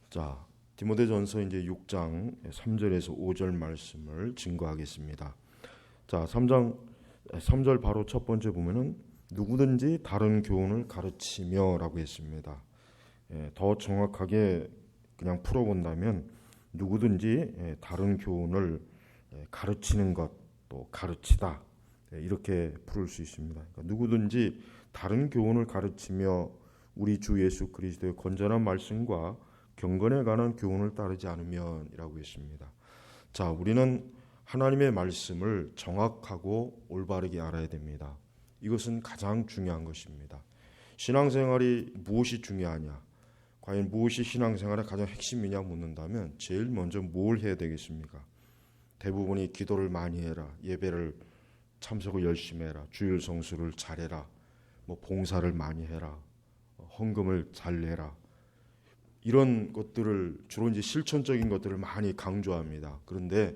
자, 디모데전서 이제 6장 3절에서 5절 말씀을 증거하겠습니다. 자, 3절 바로 첫 번째 보면은 누구든지 다른 교훈을 가르치며라고 했습니다. 더 정확하게 그냥 풀어본다면 누구든지 다른 교훈을 가르치는 것, 또 가르치다, 이렇게 부를 수 있습니다. 그러니까 누구든지 다른 교훈을 가르치며 우리 주 예수 그리스도의 건전한 말씀과 경건에 관한 교훈을 따르지 않으면이라고 했습니다. 자, 우리는 하나님의 말씀을 정확하고 올바르게 알아야 됩니다. 이것은 가장 중요한 것입니다. 신앙생활이 무엇이 중요하냐? 과연 무엇이 신앙생활의 가장 핵심이냐 묻는다면 제일 먼저 뭘 해야 되겠습니까? 대부분이 기도를 많이 해라, 예배를 참석을 열심히 해라, 주일 성수를 잘해라, 봉사를 많이 해라, 헌금을 잘 내라, 이런 것들을 주로 이제 실천적인 것들을 많이 강조합니다. 그런데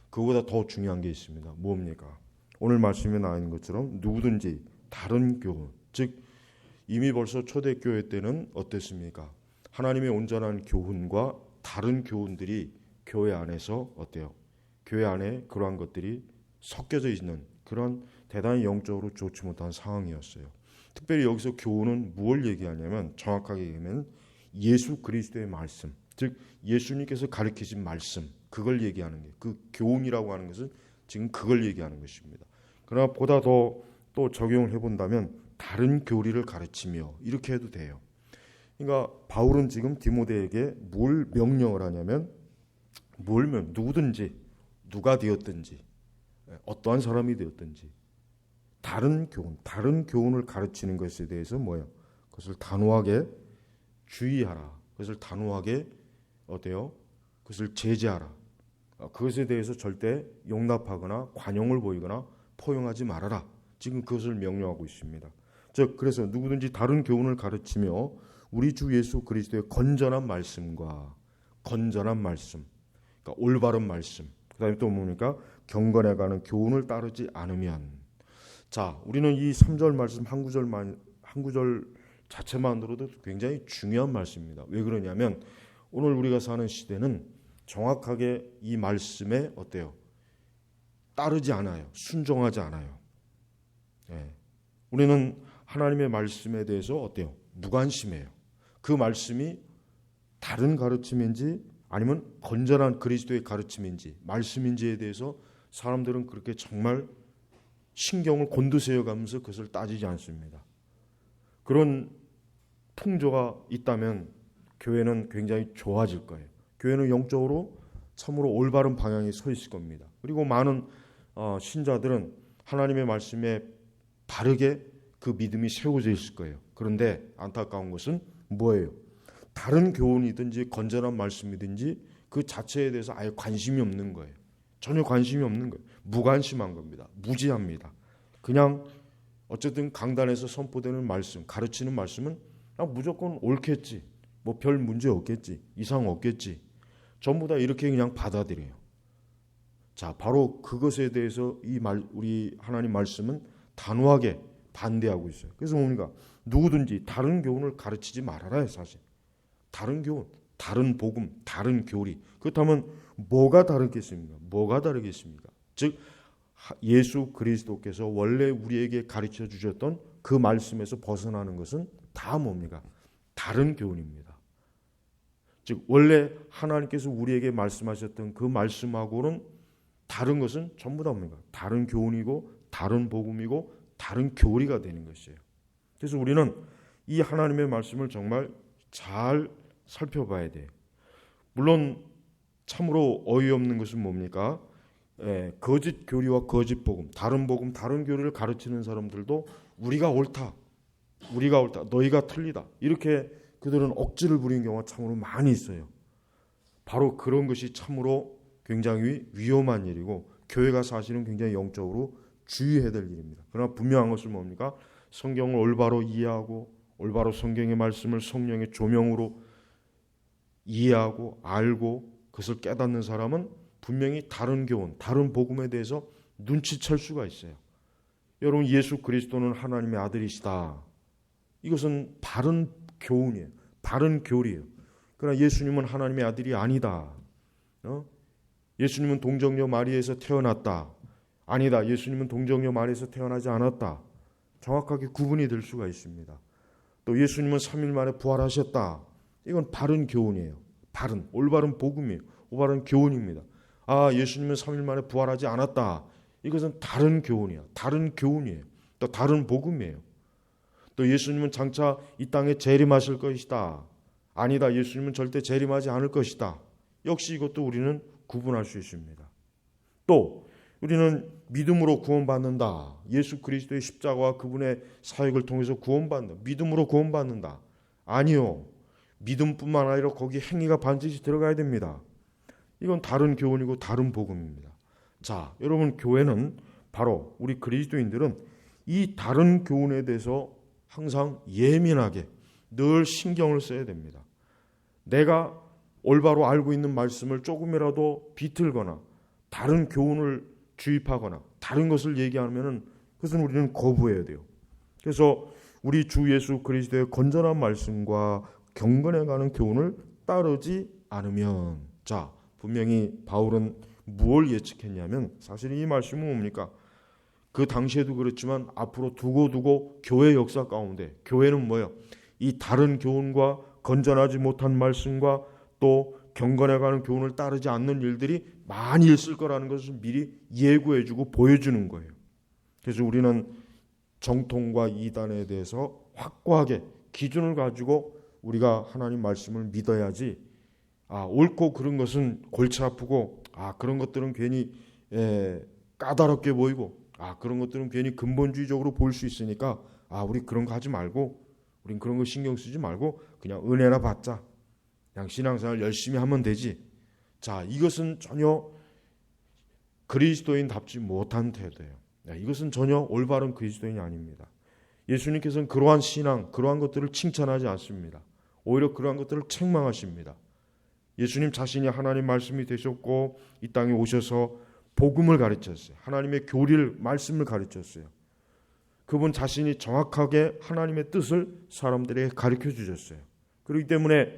그보다 더 중요한 게 있습니다. 뭡니까? 오늘 말씀에 나와 있는 것처럼 누구든지 다른 교훈, 즉 이미 벌써 초대교회 때는 어땠습니까? 하나님의 온전한 교훈과 다른 교훈들이 교회 안에서 어때요? 교회 안에 그러한 것들이 섞여져 있는 그런 대단히 영적으로 좋지 못한 상황이었어요. 특별히 여기서 교훈은 무엇을 얘기하냐면 정확하게 얘기하면 예수 그리스도의 말씀, 즉 예수님께서 가르치신 말씀, 그걸 얘기하는 게, 그 교훈이라고 하는 것은 지금 그걸 얘기하는 것입니다. 그러나 보다 더 또 적용을 해본다면 다른 교리를 가르치며 이렇게 해도 돼요. 그러니까 바울은 지금 디모데에게 뭘 명령을 하냐면 누구든지 누가 되었든지 어떠한 사람이 되었든지 다른 교훈을 가르치는 것에 대해서 그것을 단호하게 주의하라. 그것을 단호하게 그것을 제재하라. 그것에 대해서 절대 용납하거나 관용을 보이거나 포용하지 말아라. 지금 그것을 명령하고 있습니다. 즉 그래서 누구든지 다른 교훈을 가르치며 우리 주 예수 그리스도의 건전한 말씀과 그러니까 올바른 말씀, 그다음에 또 뭡니까? 경건에 관한 교훈을 따르지 않으면, 자, 우리는 이 3절 말씀 한 구절 자체만으로도 굉장히 중요한 말씀입니다. 왜 그러냐면 오늘 우리가 사는 시대는 정확하게 이 말씀에 따르지 않아요. 순종하지 않아요. 우리는 하나님의 말씀에 대해서 무관심해요. 그 말씀이 다른 가르침인지 아니면 건전한 그리스도의 가르침인지 말씀인지에 대해서 사람들은 그렇게 정말 신경을 곤두세워 가면서 그것을 따지지 않습니다. 그런 풍조가 있다면 교회는 굉장히 좋아질 거예요. 교회는 영적으로 참으로 올바른 방향에 서 있을 겁니다. 그리고 많은 신자들은 하나님의 말씀에 바르게 그 믿음이 세워져 있을 거예요. 그런데 안타까운 것은 뭐예요? 다른 교훈이든지 건전한 말씀이든지 그 자체에 대해서 아예 관심이 없는 거예요. 전혀 관심이 없는 거예요. 무관심한 겁니다. 무지합니다. 그냥 어쨌든 강단에서 선포되는 말씀, 가르치는 말씀은 그냥 무조건 옳겠지, 별 문제 없겠지, 이상 없겠지, 전부 다 이렇게 그냥 받아들여요. 자, 바로 그것에 대해서 우리 하나님 말씀은 단호하게 반대하고 있어요. 그래서 뭡니까? 누구든지 다른 교훈을 가르치지 말아라. 사실 다른 교훈, 다른 복음, 다른 교리. 그렇다면 뭐가 다르겠습니까? 즉 예수 그리스도께서 원래 우리에게 가르쳐 주셨던 그 말씀에서 벗어나는 것은 다 뭡니까? 다른 교훈입니다. 즉 원래 하나님께서 우리에게 말씀하셨던 그 말씀하고는 다른 것은 전부 다 뭡니까? 다른 교훈이고 다른 복음이고 다른 교리가 되는 것이에요. 그래서 우리는 이 하나님의 말씀을 정말 잘 살펴봐야 돼요. 물론 참으로 어이없는 것은 뭡니까? 거짓 교리와 거짓 복음, 다른 교리를 가르치는 사람들도 우리가 옳다, 너희가 틀리다, 이렇게 그들은 억지를 부리는 경우가 참으로 많이 있어요. 바로 그런 것이 참으로 굉장히 위험한 일이고 교회가 사실은 굉장히 영적으로 주의해야 될 일입니다. 그러나 분명한 것은 뭡니까? 성경을 올바로 이해하고 올바로 성경의 말씀을 성령의 조명으로 이해하고 알고 그것을 깨닫는 사람은 분명히 다른 교훈, 다른 복음에 대해서 눈치챌 수가 있어요. 여러분, 예수 그리스도는 하나님의 아들이시다. 이것은 바른 교훈이에요. 바른 교리예요. 그러나 예수님은 하나님의 아들이 아니다. 예수님은 동정녀 마리에서 태어났다. 아니다. 예수님은 동정녀 마리에서 태어나지 않았다. 정확하게 구분이 될 수가 있습니다. 또 예수님은 3일 만에 부활하셨다. 이건 바른 교훈이에요. 올바른 복음이에요. 올바른 교훈입니다. 예수님은 3일 만에 부활하지 않았다. 이것은 다른 교훈이야. 다른 교훈이에요. 또 다른 복음이에요. 또 예수님은 장차 이 땅에 재림하실 것이다. 아니다. 예수님은 절대 재림하지 않을 것이다. 역시 이것도 우리는 구분할 수 있습니다. 또 우리는 믿음으로 구원받는다. 예수 그리스도의 십자가와 그분의 사역을 통해서 구원받는다. 믿음으로 구원받는다. 아니요. 믿음뿐만 아니라 거기에 행위가 반드시 들어가야 됩니다. 이건 다른 교훈이고 다른 복음입니다. 자, 여러분, 교회는 바로 우리 그리스도인들은 이 다른 교훈에 대해서 항상 예민하게 늘 신경을 써야 됩니다. 내가 올바로 알고 있는 말씀을 조금이라도 비틀거나 다른 교훈을 주입하거나 다른 것을 얘기하면 그것은 우리는 거부해야 돼요. 그래서 우리 주 예수 그리스도의 건전한 말씀과 경건해가는 교훈을 따르지 않으면, 자, 분명히 바울은 무엇을 예측했냐면 사실 이 말씀은 뭡니까? 그 당시에도 그렇지만 앞으로 두고 교회 역사 가운데 교회는 뭐예요? 이 다른 교훈과 건전하지 못한 말씀과 또 경건해가는 교훈을 따르지 않는 일들이 많이 있을 거라는 것을 미리 예고해주고 보여주는 거예요. 그래서 우리는 정통과 이단에 대해서 확고하게 기준을 가지고 우리가 하나님 말씀을 믿어야지, 옳고 그런 것은 골치 아프고, 그런 것들은 괜히 까다롭게 보이고, 그런 것들은 괜히 근본주의적으로 보일 수 있으니까 우리 그런 거 하지 말고, 우린 그런 거 신경 쓰지 말고 그냥 은혜나 받자, 그냥 신앙생활 열심히 하면 되지. 자, 이것은 전혀 그리스도인답지 못한 태도예요. 이것은 전혀 올바른 그리스도인이 아닙니다. 예수님께서는 그러한 신앙, 그러한 것들을 칭찬하지 않습니다. 오히려 그러한 것들을 책망하십니다. 예수님 자신이 하나님 말씀이 되셨고 이 땅에 오셔서 복음을 가르쳤어요. 하나님의 교리를, 말씀을 가르쳤어요. 그분 자신이 정확하게 하나님의 뜻을 사람들에게 가르쳐 주셨어요. 그렇기 때문에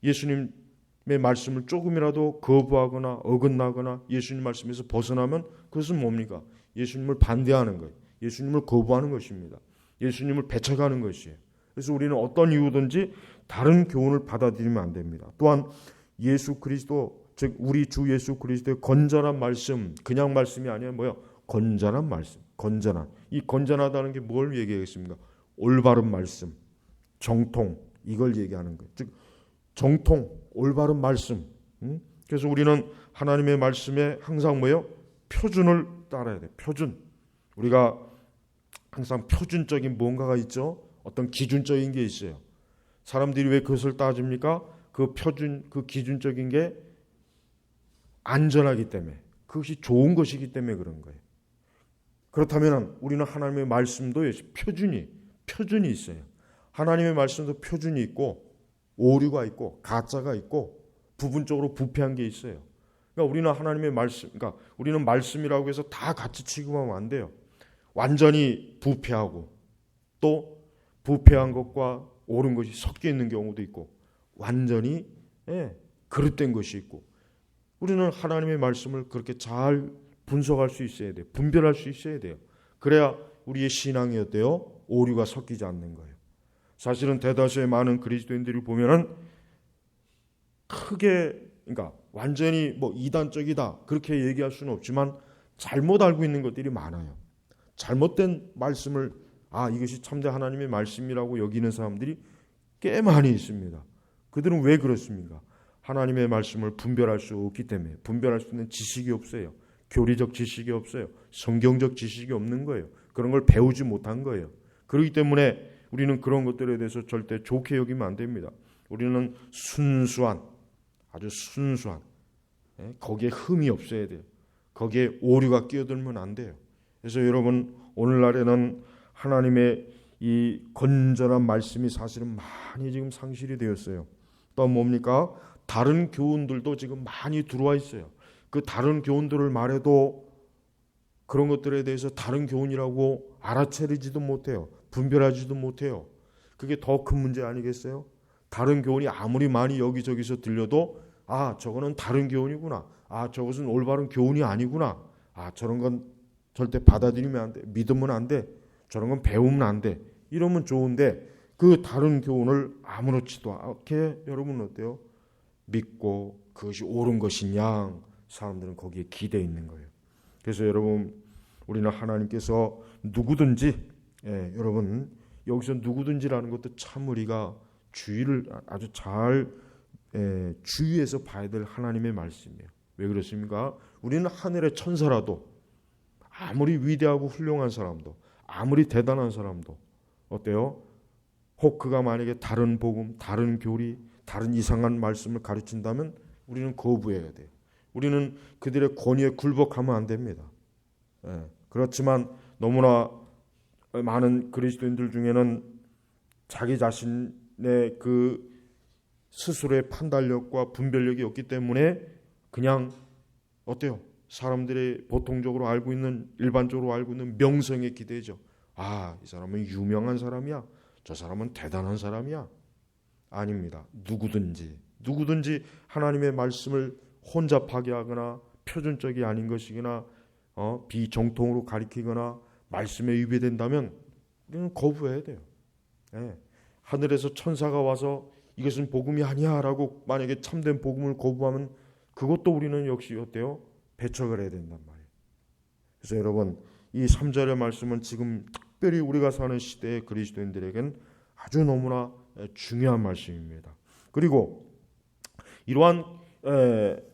예수님의 말씀을 조금이라도 거부하거나 어긋나거나 예수님 말씀에서 벗어나면 그것은 뭡니까? 예수님을 반대하는 거예요. 예수님을 거부하는 것입니다. 예수님을 배척하는 것이에요. 그래서 우리는 어떤 이유든지 다른 교훈을 받아들이면 안 됩니다. 또한 예수 그리스도, 즉 우리 주 예수 그리스도의 건전한 말씀, 그냥 말씀이 아니라 뭐요? 건전한 말씀, 건전한. 이 건전하다는 게 뭘 얘기하겠습니까? 올바른 말씀, 정통, 이걸 얘기하는 거예요. 즉 정통, 올바른 말씀. 그래서 우리는 하나님의 말씀에 항상 뭐예요? 표준을 따라야 돼요. 표준. 우리가 항상 표준적인 뭔가가 있죠. 어떤 기준적인 게 있어요. 사람들이 왜 그것을 따집니까? 그 표준, 그 기준적인 게 안전하기 때문에, 그것이 좋은 것이기 때문에 그런 거예요. 그렇다면 우리는 하나님의 말씀도 표준이 있어요. 하나님의 말씀도 표준이 있고 오류가 있고 가짜가 있고 부분적으로 부패한 게 있어요. 그러니까 우리는 하나님의 말씀, 그러니까 우리는 말씀이라고 해서 다 같이 취급하면 안 돼요. 완전히 부패하고 또 부패한 것과 옳은 것이 섞여 있는 경우도 있고 완전히 그릇된 것이 있고, 우리는 하나님의 말씀을 그렇게 잘 분석할 수 있어야 돼요. 분별할 수 있어야 돼요. 그래야 우리의 신앙이 어때요? 오류가 섞이지 않는 거예요. 사실은 대다수의 많은 그리스도인들이 보면은 크게, 그러니까 완전히 뭐 이단적이다 그렇게 얘기할 수는 없지만 잘못 알고 있는 것들이 많아요. 잘못된 말씀을 이것이 참된 하나님의 말씀이라고 여기는 사람들이 꽤 많이 있습니다. 그들은 왜 그렇습니까? 하나님의 말씀을 분별할 수 없기 때문에. 분별할 수 있는 지식이 없어요. 교리적 지식이 없어요. 성경적 지식이 없는 거예요. 그런 걸 배우지 못한 거예요. 그렇기 때문에 우리는 그런 것들에 대해서 절대 좋게 여기면 안 됩니다. 우리는 순수한, 아주 순수한, 거기에 흠이 없어야 돼요. 거기에 오류가 끼어들면 안 돼요. 그래서 여러분, 오늘날에는 하나님의 이 건전한 말씀이 사실은 많이 지금 상실이 되었어요. 또 뭡니까? 다른 교훈들도 지금 많이 들어와 있어요. 그 다른 교훈들을 말해도 그런 것들에 대해서 다른 교훈이라고 알아차리지도 못해요. 분별하지도 못해요. 그게 더 큰 문제 아니겠어요? 다른 교훈이 아무리 많이 여기저기서 들려도 저거는 다른 교훈이구나. 저것은 올바른 교훈이 아니구나. 저런 건 절대 받아들이면 안 돼. 믿으면 안 돼. 저런 건 배우면 안 돼. 이러면 좋은데 그 다른 교훈을 아무렇지도 않게 여러분 어때요? 믿고 그것이 옳은 것이냐 사람들은 거기에 기대해 있는 거예요. 그래서 여러분 우리는 하나님께서 누구든지 여러분 여기서 누구든지라는 것도 참 우리가 주의를 아주 잘 주의해서 봐야 될 하나님의 말씀이에요. 왜 그렇습니까? 우리는 하늘의 천사라도 아무리 위대하고 훌륭한 사람도 아무리 대단한 사람도 어때요? 혹 그가 만약에 다른 복음, 다른 교리, 다른 이상한 말씀을 가르친다면 우리는 거부해야 돼요. 우리는 그들의 권위에 굴복하면 안 됩니다. 그렇지만 너무나 많은 그리스도인들 중에는 자기 자신의 그 스스로의 판단력과 분별력이 없기 때문에 그냥 어때요? 사람들이 보통적으로 알고 있는 일반적으로 알고 있는 명성에 기대죠. 이 사람은 유명한 사람이야. 저 사람은 대단한 사람이야. 아닙니다. 누구든지 하나님의 말씀을 혼잡하게 하거나 표준적이 아닌 것이거나 비정통으로 가리키거나 말씀에 위배된다면 우리는 거부해야 돼요. 하늘에서 천사가 와서 이것은 복음이 아니야 라고 만약에 참된 복음을 거부하면 그것도 우리는 역시 어때요? 배척을 해야 된단 말이에요. 그래서 여러분 이 3절의 말씀은 지금 특별히 우리가 사는 시대의 그리스도인들에겐 아주 너무나 중요한 말씀입니다. 그리고 이러한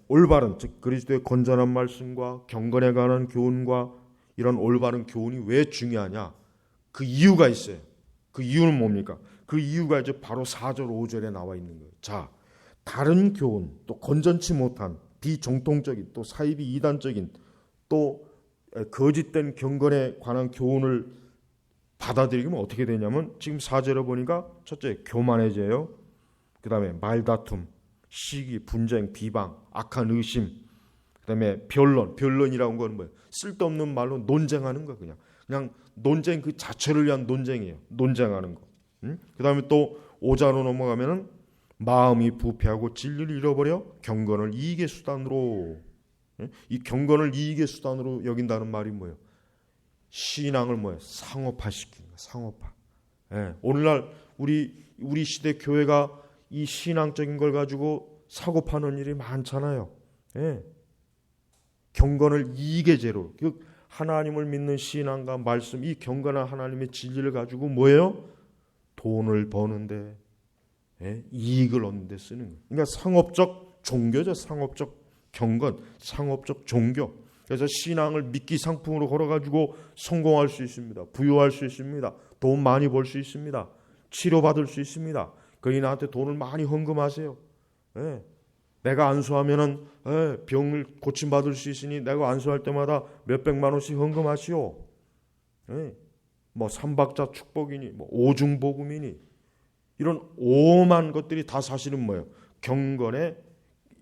올바른 즉 그리스도의 건전한 말씀과 경건에 관한 교훈과 이런 올바른 교훈이 왜 중요하냐? 그 이유가 있어요. 그 이유는 뭡니까? 그 이유가 이제 바로 4절 5절에 나와 있는 거예요. 자, 다른 교훈 또 건전치 못한 비정통적인 또 사이비 이단적인 또 거짓된 경건에 관한 교훈을 받아들이면 어떻게 되냐면 지금 4절에 보니까 첫째 교만해져요. 그 다음에 말다툼, 시기, 분쟁, 비방, 악한 의심, 그 다음에 변론이라는 건 뭐예요? 쓸데없는 말로 논쟁하는 거 그냥 논쟁 그 자체를 위한 논쟁이에요. 논쟁하는 거. 그 다음에 또 5절로 넘어가면은 마음이 부패하고 진리를 잃어버려 경건을 이익의 수단으로 이 경건을 이익의 수단으로 여긴다는 말이 뭐예요? 신앙을 뭐예요? 상업화시키는 거예요. 상업화. 오늘날 우리 시대 교회가 이 신앙적인 걸 가지고 사고 파는 일이 많잖아요. 경건을 이익의 재로 하나님을 믿는 신앙과 말씀 이 경건한 하나님의 진리를 가지고 뭐예요? 돈을 버는데 이익을 얻는 데 쓰는 거예요. 그러니까 상업적 종교죠. 상업적 경건, 상업적 종교. 그래서 신앙을 미끼 상품으로 걸어가지고 성공할 수 있습니다. 부유할 수 있습니다. 돈 많이 벌 수 있습니다. 치료받을 수 있습니다. 그러니 나한테 돈을 많이 헌금하세요. 내가 안수하면은 병을 고침받을 수 있으니 내가 안수할 때마다 몇백만 원씩 헌금하시오. 뭐 삼박자 축복이니 뭐 오중복음이니 이런 오만 것들이 다 사실은 뭐예요? 경건의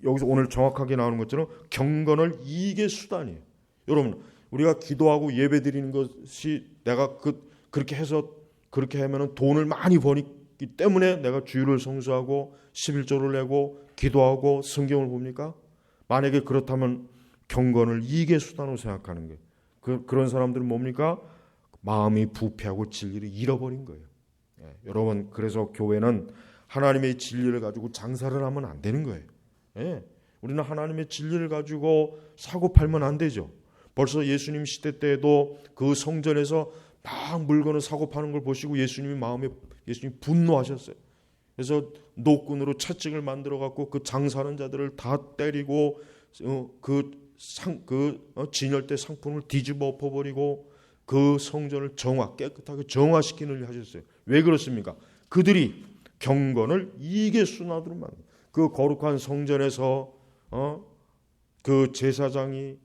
여기서 오늘 정확하게 나오는 것처럼 경건을 이익의 수단이에요. 여러분 우리가 기도하고 예배드리는 것이 내가 그렇게 해서 그렇게 하면은 돈을 많이 버리기 때문에 내가 주일을 성수하고 11조를 내고 기도하고 성경을 봅니까? 만약에 그렇다면 경건을 이익의 수단으로 생각하는 거예요. 그런 사람들은 뭡니까? 마음이 부패하고 진리를 잃어버린 거예요. 여러분 그래서 교회는 하나님의 진리를 가지고 장사를 하면 안 되는 거예요. 우리는 하나님의 진리를 가지고 사고 팔면 안 되죠. 벌써 예수님 시대 때에도 그 성전에서 막 물건을 사고 파는 걸 보시고 예수님이 분노하셨어요. 그래서 노끈으로 채찍을 만들어 갖고 그 장사하는 자들을 다 때리고 진열대 상품을 뒤집어 엎어버리고 그 성전을 깨끗하게 정화시키는 일을 하셨어요. 왜 그렇습니까? 그들이 경건을 이익의 수단으로 만든 그 거룩한 성전에서 그 제사장이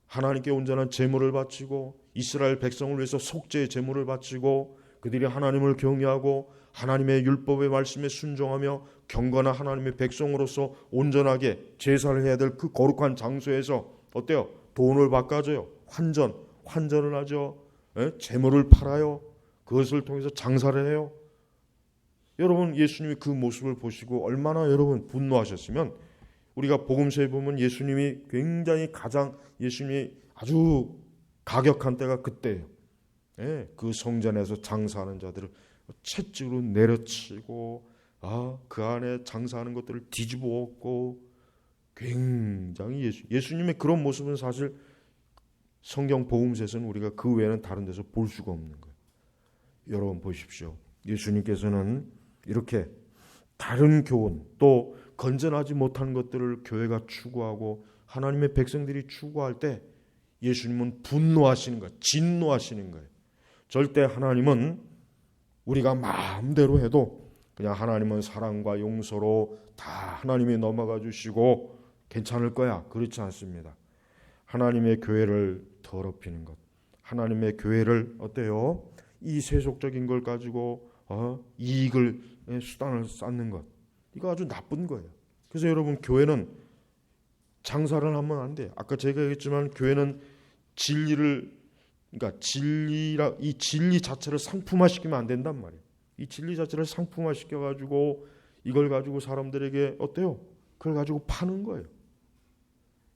하나님께 온전한 제물을 바치고 이스라엘 백성을 위해서 속죄의 제물을 바치고 그들이 하나님을 경외하고 하나님의 율법의 말씀에 순종하며 경건한 하나님의 백성으로서 온전하게 제사를 해야 될 그 거룩한 장소에서 어때요? 돈을 바꿔줘요. 환전을 하죠. 제물을 팔아요. 그것을 통해서 장사를 해요. 여러분 예수님이 그 모습을 보시고 얼마나 여러분 분노하셨으면, 우리가 복음서에 보면 예수님이 굉장히 가장 예수님이 아주 가격한 때가 그때예요. 예, 그 성전에서 장사하는 자들을 채찍으로 내려치고 그 안에 장사하는 것들을 뒤집어 엎고, 굉장히 예수님의 그런 모습은 사실 성경 복음서에서는 우리가 그 외에는 다른 데서 볼 수가 없는 거예요. 여러분 보십시오. 예수님께서는 이렇게 다른 교훈, 또 건전하지 못한 것들을 교회가 추구하고 하나님의 백성들이 추구할 때 예수님은 분노하시는 거예요. 진노하시는 거예요. 절대 하나님은 우리가 마음대로 해도 그냥 하나님은 사랑과 용서로 다 하나님이 넘어가 주시고 괜찮을 거야, 그렇지 않습니다. 하나님의 교회를 더럽히는 것, 하나님의 교회를 어때요? 이 세속적인 걸 가지고 이익을 수단을 쌓는 것, 이거 아주 나쁜 거예요. 그래서 여러분 교회는 장사를 하면 안 돼요. 아까 제가 얘기했지만 교회는 그러니까 이 진리 자체를 상품화시키면 안 된단 말이에요. 이 진리 자체를 상품화시켜가지고 이걸 가지고 사람들에게 어때요? 그걸 가지고 파는 거예요.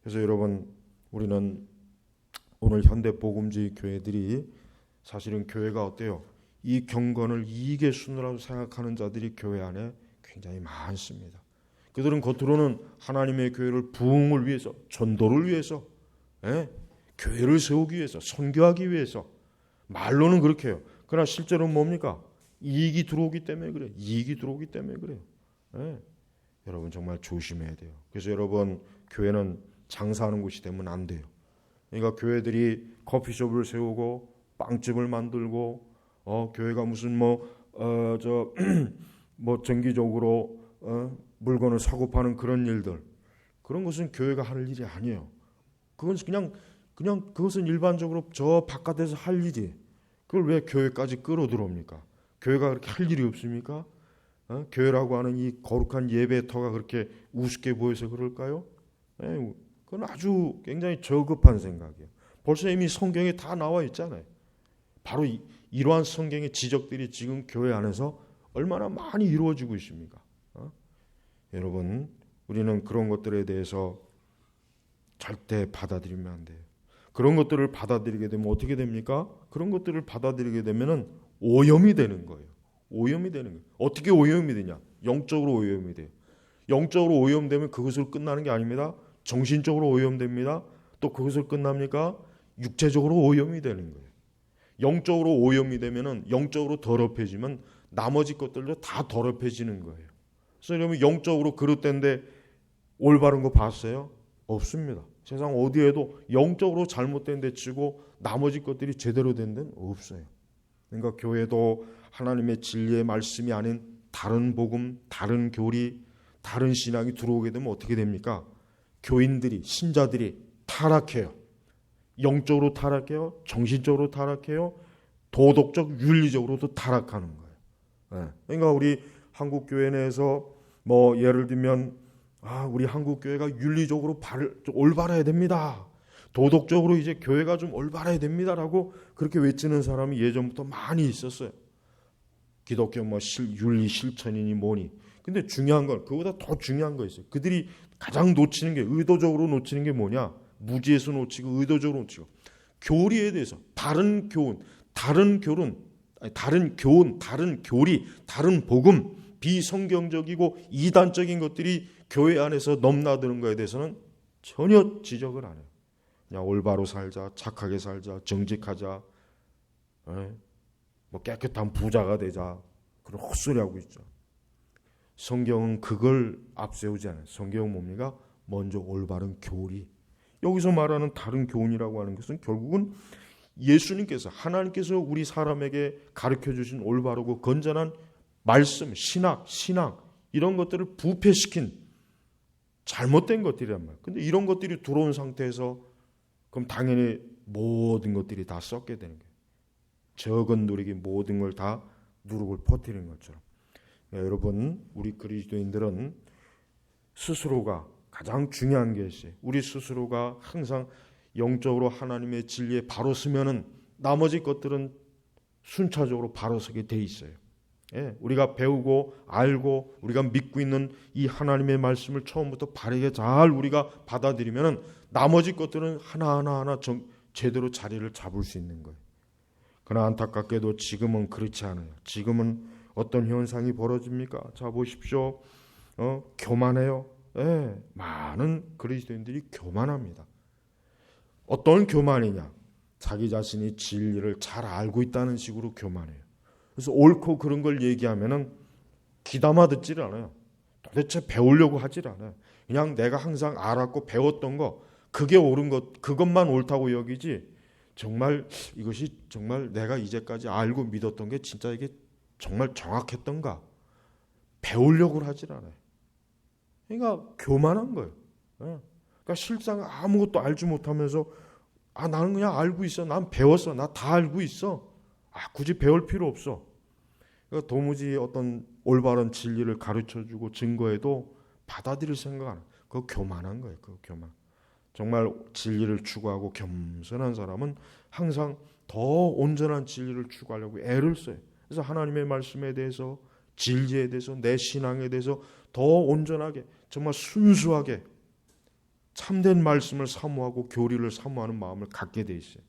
그래서 여러분 우리는 오늘 현대 복음주의 교회들이 사실은 교회가 어때요? 이 경건을 이익의 순으로 생각하는 자들이 교회 안에 굉장히 많습니다. 그들은 겉으로는 하나님의 교회를 부흥을 위해서, 전도를 위해서, 교회를 세우기 위해서, 선교하기 위해서 말로는 그렇게 해요. 그러나 실제로는 뭡니까? 이익이 들어오기 때문에 그래요. 이익이 들어오기 때문에 그래요. 여러분 정말 조심해야 돼요. 그래서 여러분 교회는 장사하는 곳이 되면 안 돼요. 그러니까 교회들이 커피숍을 세우고 빵집을 만들고 교회가 무슨 정기적으로 물건을 사고 파는 그런 일들, 그런 것은 교회가 할 일이 아니에요. 그건 그냥 그것은 일반적으로 저 바깥에서 할 일이, 그걸 왜 교회까지 끌어들어옵니까? 교회가 그렇게 할 일이 없습니까? 교회라고 하는 이 거룩한 예배터가 그렇게 우습게 보여서 그럴까요? 그건 아주 굉장히 저급한 생각이에요. 벌써 이미 성경에 다 나와 있잖아요. 바로 이러한 성경의 지적들이 지금 교회 안에서 얼마나 많이 이루어지고 있습니까? 여러분 우리는 그런 것들에 대해서 절대 받아들이면 안 돼요. 그런 것들을 받아들이게 되면 어떻게 됩니까? 그런 것들을 받아들이게 되면은 오염이 되는 거예요. 오염이 되는 거예요. 어떻게 오염이 되냐? 영적으로 오염이 돼요. 영적으로 오염되면 그것으로 끝나는 게 아닙니다. 정신적으로 오염됩니다. 또 그것을 끝납니까? 육체적으로 오염이 되는 거예요. 영적으로 오염이 되면은, 영적으로 더럽혀지면 나머지 것들도 다 더럽혀지는 거예요. 그래서 여러분 영적으로 그릇된데 올바른 거 봤어요? 없습니다. 세상 어디에도 영적으로 잘못된 데 치고 나머지 것들이 제대로 된 데는 없어요. 그러니까 교회도 하나님의 진리의 말씀이 아닌 다른 복음, 다른 교리, 다른 신앙이 들어오게 되면 어떻게 됩니까? 교인들이, 신자들이 타락해요. 영적으로 타락해요. 정신적으로 타락해요. 도덕적, 윤리적으로도 타락하는 거예요. 그러니까 우리 한국 교회 내에서 예를 들면 우리 한국 교회가 윤리적으로 올바라야 됩니다. 도덕적으로 이제 교회가 좀 올바라야 됩니다라고 그렇게 외치는 사람이 예전부터 많이 있었어요. 기독교 윤리 실천이니 뭐니. 근데 중요한 건, 그거보다 더 중요한 거 있어요. 그들이 가장 놓치는 게, 의도적으로 놓치는 게 뭐냐? 무지에서 놓치고 의도적으로 놓치고, 교리에 대해서 다른 교훈, 다른 교리, 다른 복음, 비성경적이고 이단적인 것들이 교회 안에서 넘나드는 것에 대해서는 전혀 지적을 안 해요. 그냥 올바로 살자, 착하게 살자, 정직하자, 깨끗한 부자가 되자, 그런 헛소리하고 있죠. 성경은 그걸 앞세우지 않아요. 성경은 뭡니까? 먼저 올바른 교리. 여기서 말하는 다른 교훈이라고 하는 것은 결국은 예수님께서, 하나님께서 우리 사람에게 가르쳐 주신 올바르고 건전한 말씀, 신앙 이런 것들을 부패시킨 잘못된 것들이란 말이에요. 근데 이런 것들이 들어온 상태에서 그럼 당연히 모든 것들이 다 썩게 되는 거예요. 적은 누리기 모든 걸 다 누룩을 퍼뜨리는 것처럼. 여러분, 우리 그리스도인들은 스스로가 가장 중요한 게 있어요. 우리 스스로가 항상 영적으로 하나님의 진리에 바로 서면은 나머지 것들은 순차적으로 바로 서게 돼 있어요. 예, 우리가 배우고 알고 우리가 믿고 있는 이 하나님의 말씀을 처음부터 바르게 잘 우리가 받아들이면 나머지 것들은 하나하나 제대로 자리를 잡을 수 있는 거예요. 그러나 안타깝게도 지금은 그렇지 않아요. 지금은 어떤 현상이 벌어집니까? 자 보십시오. 교만해요. 예, 많은 그리스도인들이 교만합니다. 어떤 교만이냐? 자기 자신이 진리를 잘 알고 있다는 식으로 교만해요. 그래서 옳고 그런 걸 얘기하면은 귀담아 듣지를 않아요. 도대체 배우려고 하질 않아요. 그냥 내가 항상 알았고 배웠던 거, 그게 옳은 것, 그것만 옳다고 여기지. 정말 이것이 정말 내가 이제까지 알고 믿었던 게 진짜 이게 정말 정확했던가? 배우려고 하질 않아요. 그러니까 교만한 거예요. 그러니까 실상 아무것도 알지 못하면서 나는 그냥 알고 있어. 난 배웠어. 나 다 알고 있어. 굳이 배울 필요 없어. 그러니까 도무지 어떤 올바른 진리를 가르쳐주고 증거해도 받아들일 생각 안 해요. 그거 교만한 거예요. 그거 교만. 정말 진리를 추구하고 겸손한 사람은 항상 더 온전한 진리를 추구하려고 애를 써요. 그래서 하나님의 말씀에 대해서, 진리에 대해서, 내 신앙에 대해서 더 온전하게, 정말 순수하게 참된 말씀을 사모하고 교리를 사모하는 마음을 갖게 돼 있어요.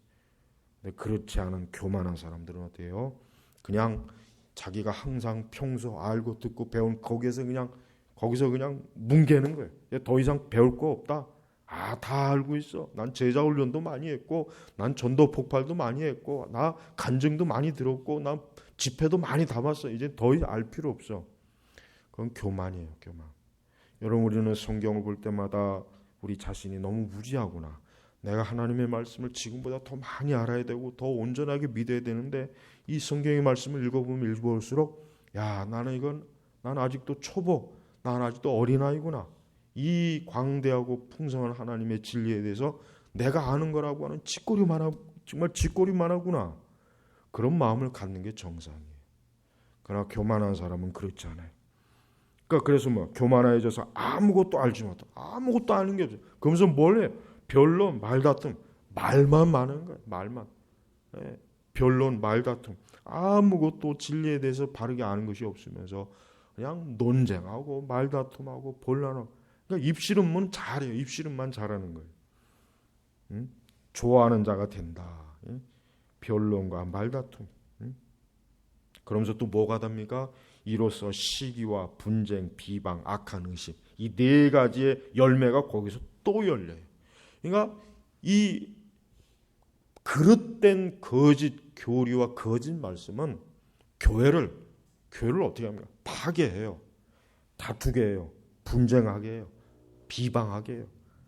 근데 그렇지 않은 교만한 사람들은 어때요? 그냥 자기가 항상 평소 알고 듣고 배운 거기서 그냥 뭉개는 거예요. 더 이상 배울 거 없다. 다 알고 있어. 난 제자 훈련도 많이 했고, 난 전도 폭발도 많이 했고, 나 간증도 많이 들었고, 난 집회도 많이 담았어. 이제 더 이상 알 필요 없어. 그건 교만이에요, 교만. 여러분, 우리는 성경을 볼 때마다 우리 자신이 너무 무지하구나. 내가 하나님의 말씀을 지금보다 더 많이 알아야 되고 더 온전하게 믿어야 되는데 이 성경의 말씀을 읽어보면 읽어볼수록 나는 아직도 초보, 나는 아직도 어린아이구나. 이 광대하고 풍성한 하나님의 진리에 대해서 내가 아는 거라고 하는 정말 짓거리만 하구나. 그런 마음을 갖는 게 정상이에요. 그러나 교만한 사람은 그렇지 않아요. 그래서 교만해져서 아무것도 알지 못하고 아무것도 아는 게 없어요. 그러면서 뭘 해요? 변론, 말다툼, 말만 많은 거예요. 말만. 변론, 말다툼, 아무것도 진리에 대해서 바르게 아는 것이 없으면서 그냥 논쟁하고 말다툼하고 본란하고. 그러니까 입씨름은 잘해요. 입씨름만 잘하는 거예요. 좋아하는 자가 된다. 변론과 말다툼. 그러면서 또 뭐가 답니까? 이로써 시기와 분쟁, 비방, 악한 의심, 이 네 가지의 열매가 거기서 또 열려요. 그러니까 이 그릇된 거짓 교리와 거짓 말씀은 교회를 어떻게 합니까? 파괴해요. 다투게 해요. 분쟁하게 해요. 비방하게 해요.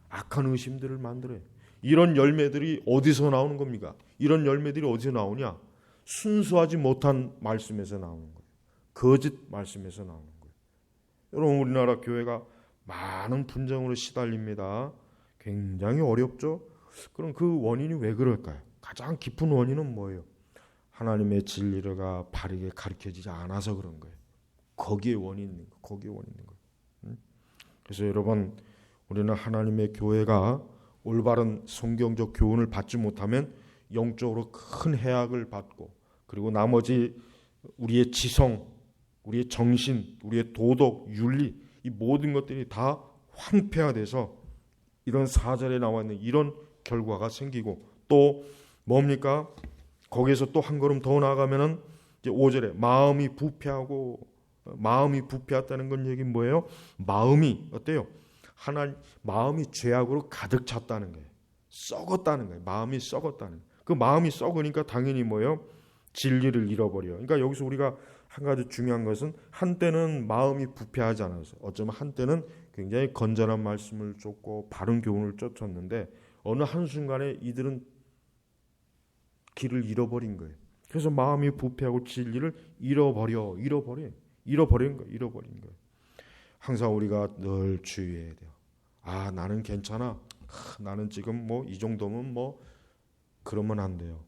악한 의심들을 만들어요. 이런 열매들이 어디서 나오는 겁니까? 이런 열매들이 어디서 나오냐? 순수하지 못한 말씀에서 나오는 거예요. 거짓 말씀에서 나오는 거예요. 여러분, 우리나라 교회가 많은 분쟁으로 시달립니다. 굉장히 어렵죠. 그럼 그 원인이 왜 그럴까요? 가장 깊은 원인은 뭐예요? 하나님의 진리가 바르게 가르쳐지지 않아서 그런 거예요. 거기에 원인이 있는 거예요. 그래서 여러분, 우리는 하나님의 교회가 올바른 성경적 교훈을 받지 못하면 영적으로 큰 해악을 받고, 그리고 나머지 우리의 지성, 우리의 정신, 우리의 도덕, 윤리, 이 모든 것들이 다 황폐화돼서 이런 4절에 나와 있는 이런 결과가 생기고, 또 뭡니까? 거기에서 또 한 걸음 더 나아가면은 이제 5절에 마음이 부패했다는 건 얘기 뭐예요? 마음이 어때요? 마음이 죄악으로 가득 찼다는 거예요. 썩었다는 거예요. 마음이 썩었다는 거예요. 그 마음이 썩으니까 당연히 뭐예요? 진리를 잃어버려. 그러니까 여기서 우리가 한 가지 중요한 것은 한때는 마음이 부패하지 않아서 어쩌면 한때는 굉장히 건전한 말씀을 쫓고 바른 교훈을 쫓았는데 어느 한순간에 이들은 길을 잃어버린 거예요. 그래서 마음이 부패하고 진리를 잃어버린 거예요. 항상 우리가 늘 주의해야 돼요. 나는 괜찮아. 나는 지금 이 정도면 그러면 안 돼요.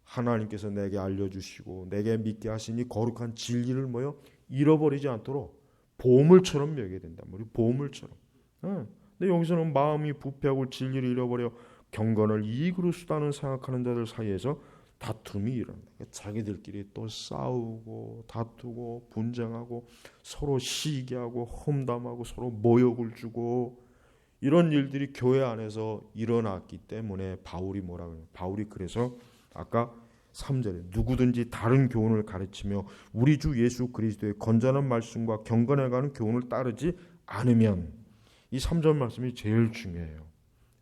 하나님께서 내게 알려주시고 내게 믿게 하시니 거룩한 진리를 잃어버리지 않도록 보물처럼 여겨야 된다. 보물처럼. 근데 여기서는 마음이 부패하고 진리를 잃어버려 경건을 이익으로 수단을 생각하는 자들 사이에서 다툼이 일어난다. 자기들끼리 또 싸우고 다투고 분쟁하고 서로 시기하고 험담하고 서로 모욕을 주고 이런 일들이 교회 안에서 일어났기 때문에 바울이 뭐라 그래요? 바울이 그래서 아까 3절에 누구든지 다른 교훈을 가르치며 우리 주 예수 그리스도의 건전한 말씀과 경건해가는 교훈을 따르지 않으면, 이 3절 말씀이 제일 중요해요.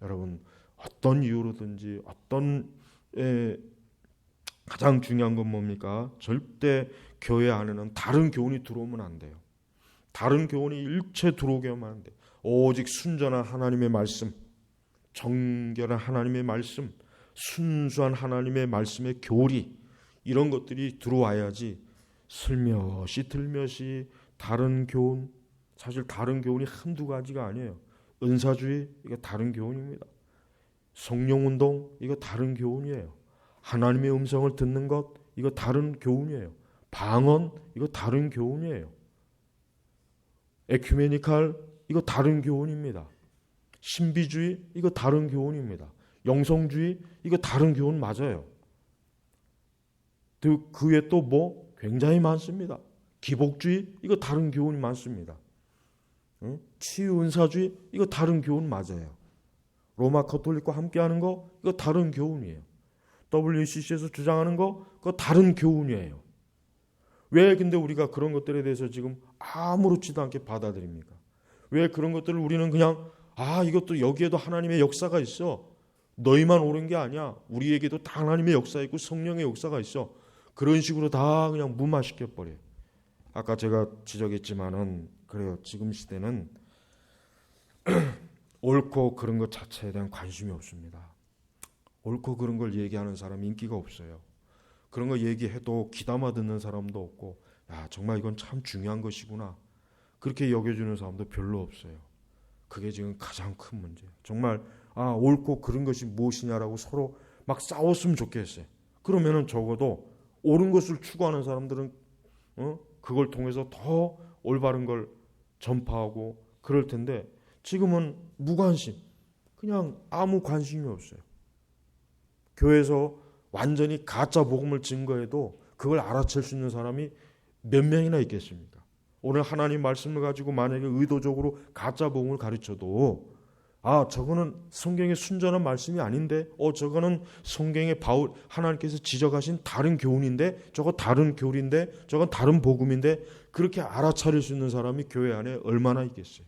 여러분, 어떤 이유로든지 가장 중요한 건 뭡니까? 절대 교회 안에는 다른 교훈이 들어오면 안 돼요. 다른 교훈이 일체 들어오게 하면 안 돼요. 오직 순전한 하나님의 말씀, 정결한 하나님의 말씀, 순수한 하나님의 말씀의 교리, 이런 것들이 들어와야지 슬며시 들며시 다른 교훈, 사실 다른 교훈이 한두 가지가 아니에요. 은사주의, 이거 다른 교훈입니다. 성령운동, 이거 다른 교훈이에요. 하나님의 음성을 듣는 것, 이거 다른 교훈이에요. 방언, 이거 다른 교훈이에요. 에큐메니칼, 이거 다른 교훈입니다. 신비주의, 이거 다른 교훈입니다. 영성주의, 이거 다른 교훈 맞아요. 그 외에 또 뭐 굉장히 많습니다. 기복주의, 이거 다른 교훈이 많습니다. 치유은사주의, 이거 다른 교훈 맞아요. 로마 가톨릭과 함께하는 거, 이거 다른 교훈이에요. WCC에서 주장하는 거, 그거 다른 교훈이에요. 왜 근데 우리가 그런 것들에 대해서 지금 아무렇지도 않게 받아들입니까? 왜 그런 것들을 우리는 그냥 이것도 여기에도 하나님의 역사가 있어. 너희만 옳은 게 아니야. 우리에게도 다 하나님의 역사 있고 성령의 역사가 있어. 그런 식으로 다 그냥 무마시켜버려요. 아까 제가 지적했지만은 그래요. 지금 시대는 옳고 그런 것 자체에 대한 관심이 없습니다. 옳고 그런 걸 얘기하는 사람이 인기가 없어요. 그런 거 얘기해도 귀담아 듣는 사람도 없고, 정말 이건 참 중요한 것이구나, 그렇게 여겨주는 사람도 별로 없어요. 그게 지금 가장 큰 문제예요. 정말 옳고 그런 것이 무엇이냐라고 서로 막 싸웠으면 좋겠어요. 그러면은 적어도 옳은 것을 추구하는 사람들은 그걸 통해서 더 올바른 걸 전파하고 그럴 텐데, 지금은 무관심, 그냥 아무 관심이 없어요. 교회에서 완전히 가짜 복음을 증거해도 그걸 알아챌 수 있는 사람이 몇 명이나 있겠습니까? 오늘 하나님 말씀을 가지고 만약에 의도적으로 가짜 복음을 가르쳐도 저거는 성경의 순전한 말씀이 아닌데, 저거는 성경의 하나님께서 지적하신 다른 교훈인데, 저거 다른 교리인데, 저건 다른 복음인데, 그렇게 알아차릴 수 있는 사람이 교회 안에 얼마나 있겠어요?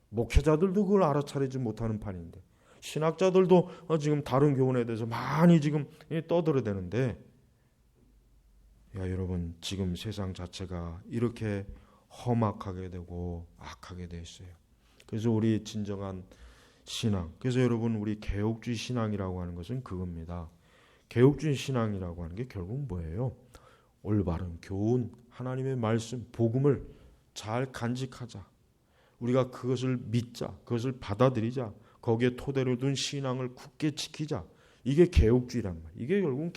목회자들도 그걸 알아차리지 못하는 판인데, 신학자들도 지금 다른 교훈에 대해서 많이 지금 떠들어대는데, 여러분, 지금 세상 자체가 이렇게 험악하게 되고 악하게 되어 있어요. 그래서 우리 진정한 신앙, 그래서 여러분, 우리 개혁주의 신앙이라고 하는 것은 그겁니다. 개혁주의 신앙이라고 하는 게 결국 뭐예요? 올바른 교훈, 하나님의 말씀, 복음을 잘 간직하자. 우리가 그것을 믿자, 그것을 받아들이자, 거기에 토대로 둔 신앙을 굳게 지키자. 이게 개혁주의란 말이에요. 이게 결국은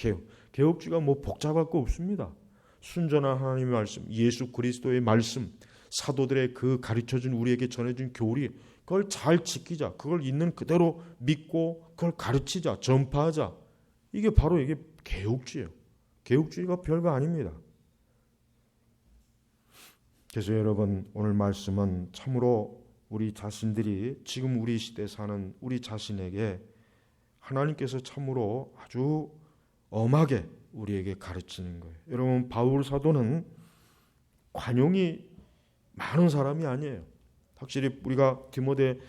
개혁주의가 뭐 복잡할 거 없습니다. 순전한 하나님의 말씀, 예수 그리스도의 말씀, 사도들의 그 가르쳐준 우리에게 전해준 교리, 그걸 잘 지키자. 그걸 있는 그대로 믿고 그걸 가르치자, 전파하자. 이게 바로 이게 개혁주의예요. 개혁주의가 별거 아닙니다. 그래서 여러분, 오늘 말씀은 참으로 우리 자신들이 지금 우리 시대에 사는 우리 자신에게 하나님께서 참으로 아주 엄하게 우리에게 가르치는 거예요. 여러분, 바울 사도는 관용이 많은 사람이 아니에요. 확실히 우리가 디모데의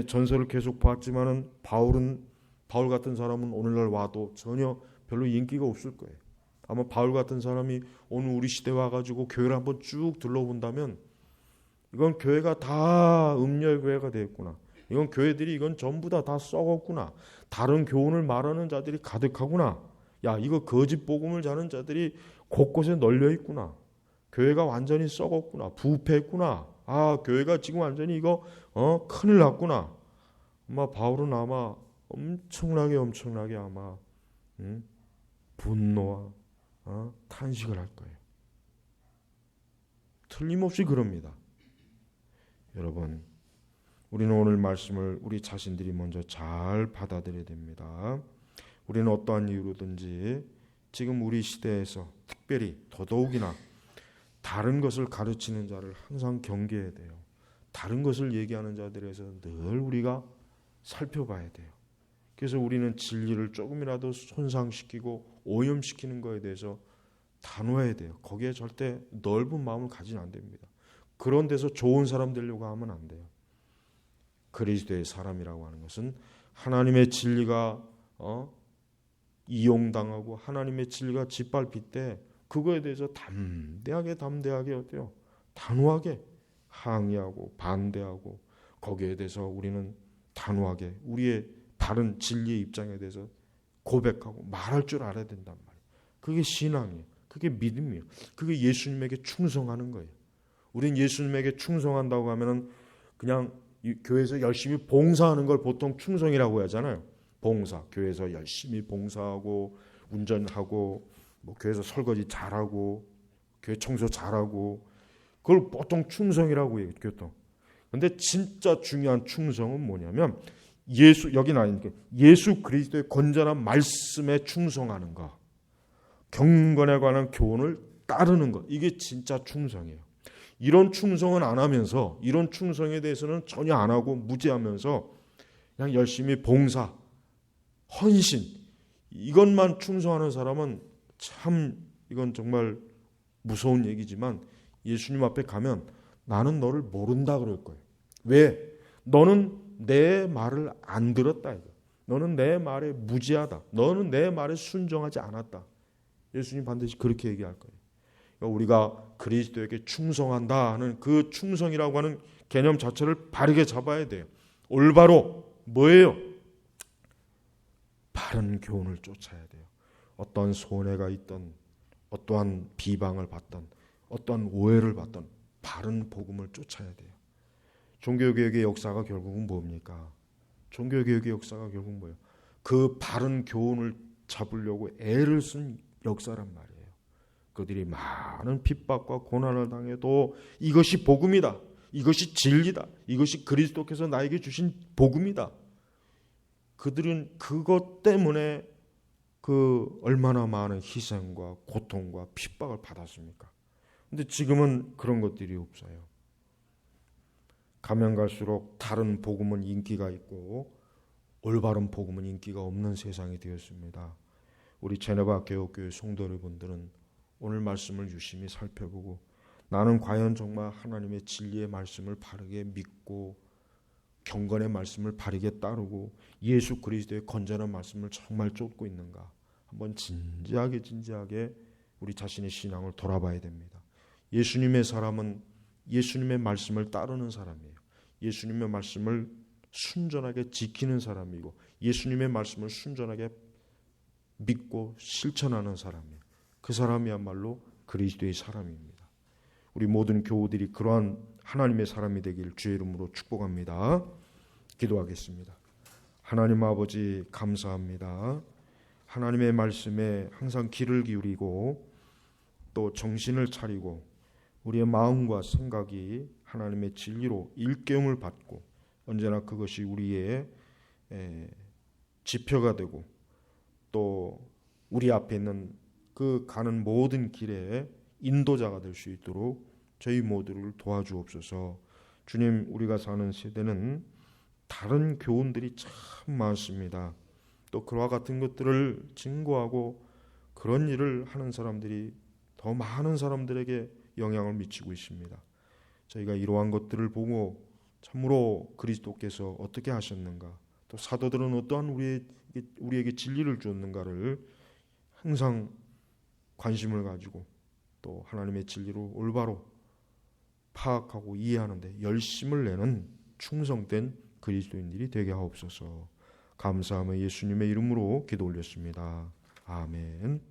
전서를 계속 봤지만은 바울 같은 사람은 오늘날 와도 전혀 별로 인기가 없을 거예요. 아마 바울 같은 사람이 오늘 우리 시대에 와가지고 교회를 한번 쭉 둘러본다면, 이건 교회가 다 음녀의 교회가 되었구나, 이건 교회들이 이건 전부 다 썩었구나, 다른 교훈을 말하는 자들이 가득하구나, 이거 거짓 복음을 자는 자들이 곳곳에 널려 있구나, 교회가 완전히 썩었구나, 부패했구나, 교회가 지금 완전히 이거 큰일 났구나. 아마 바울은 아마 엄청나게 아마 분노와 탄식을 할 거예요. 틀림없이 그럽니다. 여러분, 우리는 오늘 말씀을 우리 자신들이 먼저 잘 받아들여야 됩니다. 우리는 어떠한 이유로든지 지금 우리 시대에서 특별히 더더욱이나 다른 것을 가르치는 자를 항상 경계해야 돼요. 다른 것을 얘기하는 자들에서 늘 우리가 살펴봐야 돼요. 그래서 우리는 진리를 조금이라도 손상시키고 오염시키는 것에 대해서 단호해야 돼요. 거기에 절대 넓은 마음을 가지는 안 됩니다. 그런 데서 좋은 사람 되려고 하면 안 돼요. 그리스도의 사람이라고 하는 것은 하나님의 진리가 이용당하고 하나님의 진리가 짓밟힐 때 그거에 대해서 담대하게 어때요? 단호하게 항의하고 반대하고 거기에 대해서 우리는 단호하게 우리의 바른 진리의 입장에 대해서 고백하고 말할 줄 알아야 된단 말이에요. 그게 신앙이에요. 그게 믿음이에요. 그게 예수님에게 충성하는 거예요. 우린 예수님에게 충성한다고 하면은 그냥 교회에서 열심히 봉사하는 걸 보통 충성이라고 하잖아요. 봉사, 교회에서 열심히 봉사하고 운전하고 뭐 교회에서 설거지 잘하고 교회 청소 잘하고 그걸 보통 충성이라고 해요. 그런데 진짜 중요한 충성은 뭐냐면 여긴 아니니까 예수 그리스도의 건전한 말씀에 충성하는 것, 경건에 관한 교훈을 따르는 것, 이게 진짜 충성이에요. 이런 충성은 안 하면서 이런 충성에 대해서는 전혀 안 하고 무지하면서 그냥 열심히 봉사, 헌신 이것만 충성하는 사람은 참 이건 정말 무서운 얘기지만 예수님 앞에 가면 나는 너를 모른다 그럴 거예요. 왜? 너는 내 말을 안 들었다. 너는 내 말에 무지하다. 너는 내 말에 순종하지 않았다. 예수님 반드시 그렇게 얘기할 거예요. 그러니까 우리가 그리스도에게 충성한다 하는 그 충성이라고 하는 개념 자체를 바르게 잡아야 돼요. 올바로 뭐예요? 바른 교훈을 쫓아야 돼요. 어떠한 손해가 있던 어떠한 비방을 받던 어떠한 오해를 받던 바른 복음을 쫓아야 돼요. 종교개혁의 역사가 결국은 뭡니까? 종교개혁의 역사가 결국은 뭐예요? 그 바른 교훈을 잡으려고 애를 쓴 역사란 말이에요. 그들이 많은 핍박과 고난을 당해도 이것이 복음이다. 이것이 진리다. 이것이 그리스도께서 나에게 주신 복음이다. 그들은 그것 때문에 그 얼마나 많은 희생과 고통과 핍박을 받았습니까? 근데 지금은 그런 것들이 없어요. 가면 갈수록 다른 복음은 인기가 있고 올바른 복음은 인기가 없는 세상이 되었습니다. 우리 제네바 개혁교회 성도 여러분들은 오늘 말씀을 유심히 살펴보고 나는 과연 정말 하나님의 진리의 말씀을 바르게 믿고 경건의 말씀을 바르게 따르고 예수 그리스도의 건전한 말씀을 정말 쫓고 있는가 한번 진지하게 우리 자신의 신앙을 돌아봐야 됩니다. 예수님의 사람은 예수님의 말씀을 따르는 사람이에요. 예수님의 말씀을 순전하게 지키는 사람이고 예수님의 말씀을 순전하게 믿고 실천하는 사람이에요. 그 사람이야말로 그리스도의 사람입니다. 우리 모든 교우들이 그러한 하나님의 사람이 되길 주의 이름으로 축복합니다. 기도하겠습니다. 하나님 아버지 감사합니다. 하나님의 말씀에 항상 귀를 기울이고 또 정신을 차리고 우리의 마음과 생각이 하나님의 진리로 일깨움을 받고 언제나 그것이 우리의 지표가 되고 또 우리 앞에 있는 그 가는 모든 길에 인도자가 될 수 있도록 저희 모두를 도와주옵소서. 주님, 우리가 사는 세대는 다른 교훈들이 참 많습니다. 또 그와 같은 것들을 증거하고 그런 일을 하는 사람들이 더 많은 사람들에게 영향을 미치고 있습니다. 저희가 이러한 것들을 보고 참으로 그리스도께서 어떻게 하셨는가, 또 사도들은 어떠한 우리에게 진리를 주었는가를 항상 관심을 가지고 또 하나님의 진리로 올바로 파악하고 이해하는데 열심을 내는 충성된 그리스도인들이 되게 하옵소서. 감사하며 예수님의 이름으로 기도 올렸습니다. 아멘.